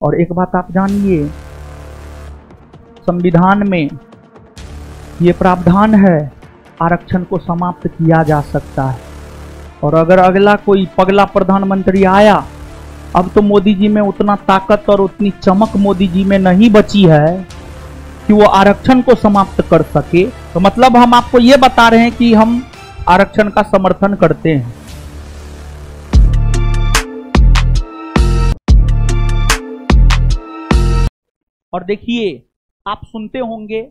और एक बात आप जानिए, संविधान में ये प्रावधान है आरक्षण को समाप्त किया जा सकता है। और अगर अगला कोई पगला प्रधानमंत्री आया, अब तो मोदी जी में उतना ताकत और उतनी चमक मोदी जी में नहीं बची है कि वो आरक्षण को समाप्त कर सके। तो मतलब हम आपको ये बता रहे हैं कि हम आरक्षण का समर्थन करते हैं। और देखिए, आप सुनते होंगे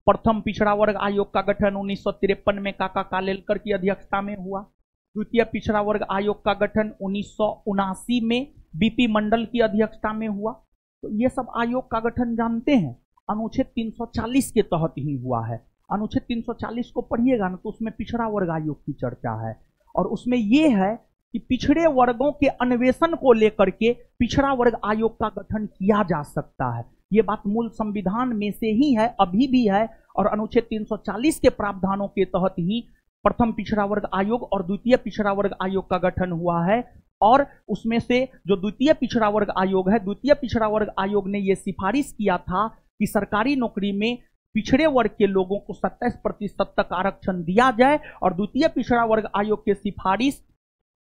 प्रथम पिछड़ा वर्ग आयोग का गठन 1953 में काका कालेलकर की अध्यक्षता में हुआ। द्वितीय पिछड़ा वर्ग आयोग का गठन 1979 में बीपी मंडल की अध्यक्षता में हुआ। तो ये सब आयोग का गठन जानते हैं अनुच्छेद 340 के तहत ही हुआ है। अनुच्छेद 340 को पढ़िएगा ना तो उसमें पिछड़ा वर्ग आयोग की चर्चा है और उसमें यह है कि पिछड़े वर्गों के अन्वेषण को लेकर के पिछड़ा वर्ग आयोग का गठन किया जा सकता है। ये बात मूल संविधान में से ही है, अभी भी है। और अनुच्छेद 340 के प्रावधानों के तहत ही प्रथम पिछड़ा वर्ग आयोग और द्वितीय पिछड़ा वर्ग आयोग का गठन हुआ है। और उसमें से जो द्वितीय पिछड़ा वर्ग आयोग है, द्वितीय पिछड़ा वर्ग आयोग ने यह सिफारिश किया था कि सरकारी नौकरी में पिछड़े वर्ग के लोगों को 27% तक आरक्षण दिया जाए। और द्वितीय पिछड़ा वर्ग आयोग के सिफारिश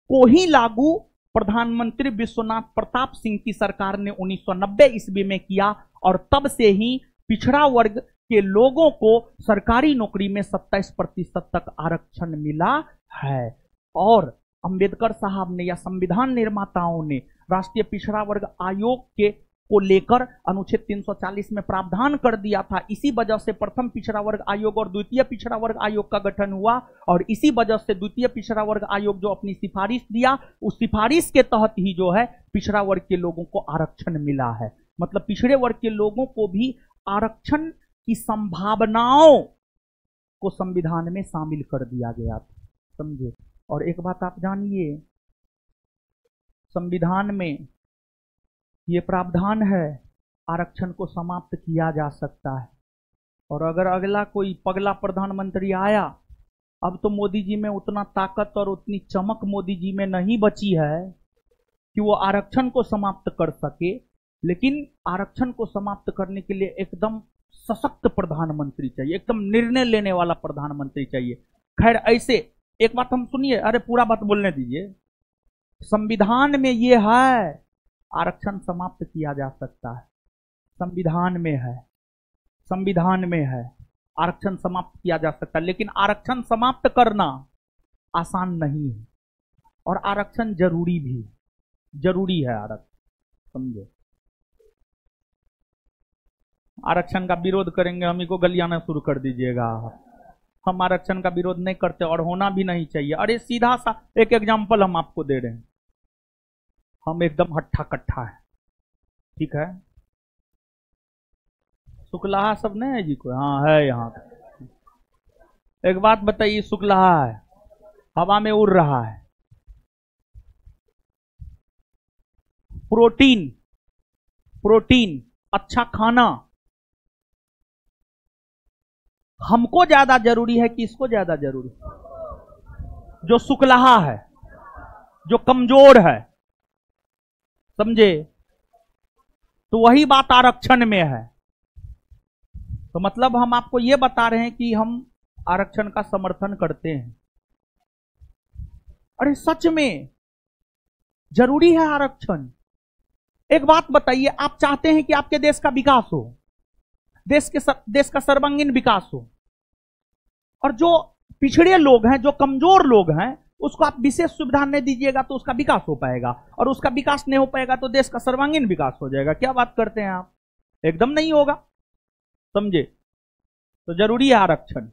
को ही लागू प्रधानमंत्री विश्वनाथ प्रताप सिंह की सरकार ने 1990 ईस्वी में किया और तब से ही पिछड़ा वर्ग के लोगों को सरकारी नौकरी में 27% तक आरक्षण मिला है। और अंबेडकर साहब ने या संविधान निर्माताओं ने राष्ट्रीय पिछड़ा वर्ग आयोग के को लेकर अनुच्छेद 340 में प्रावधान कर दिया था। इसी वजह से प्रथम पिछड़ा वर्ग आयोग और द्वितीय पिछड़ा वर्ग आयोग का गठन हुआ और इसी वजह से द्वितीय पिछड़ा वर्ग आयोग जो अपनी सिफारिश दिया, उस सिफारिश के तहत ही जो है पिछड़ा वर्ग के लोगों को आरक्षण मिला है। मतलब पिछड़े वर्ग के लोगों को भी आरक्षण की संभावनाओं को संविधान में शामिल कर दिया गया था, समझे। और एक बात आप जानिए, संविधान में ये प्रावधान है आरक्षण को समाप्त किया जा सकता है। और अगर अगला कोई पगला प्रधानमंत्री आया, अब तो मोदी जी में उतना ताकत और उतनी चमक मोदी जी में नहीं बची है कि वो आरक्षण को समाप्त कर सके। लेकिन आरक्षण को समाप्त करने के लिए एकदम सशक्त प्रधानमंत्री चाहिए, एकदम निर्णय लेने वाला प्रधानमंत्री चाहिए। खैर, ऐसे एक बात हम सुनिए, अरे पूरा बात बोलने दीजिए। संविधान में ये है आरक्षण समाप्त किया जा सकता है, संविधान में है, संविधान में है आरक्षण समाप्त किया जा सकता है। लेकिन आरक्षण समाप्त करना आसान नहीं है और आरक्षण जरूरी भी, जरूरी है आरक्षण, समझे। आरक्षण का विरोध करेंगे, हम को गलियाना शुरू कर दीजिएगा। हम आरक्षण का विरोध नहीं करते और होना भी नहीं चाहिए। अरे सीधा सा एक एग्जाम्पल हम आपको दे रहे हैं, हम एकदम हट्ठा कट्ठा है, ठीक है। शुक्लाहा सब नहीं है जी कोई? हाँ है यहाँ। एक बात बताइए, शुक्लाहा है, हवा में उड़ रहा है, प्रोटीन, प्रोटीन अच्छा खाना हमको ज्यादा जरूरी है कि इसको ज्यादा जरूरी? जो शुक्लाहा है, जो कमजोर है, समझे। तो वही बात आरक्षण में है। तो मतलब हम आपको यह बता रहे हैं कि हम आरक्षण का समर्थन करते हैं। अरे सच में जरूरी है आरक्षण। एक बात बताइए, आप चाहते हैं कि आपके देश का विकास हो, देश का सर्वांगीण विकास हो, और जो पिछड़े लोग हैं, जो कमजोर लोग हैं, उसको आप विशेष सुविधा नहीं दीजिएगा तो उसका विकास हो पाएगा, और उसका विकास नहीं हो पाएगा तो देश का सर्वांगीण विकास हो जाएगा। क्या बात करते हैं आप? एकदम नहीं होगा, समझे। तो जरूरी है आरक्षण।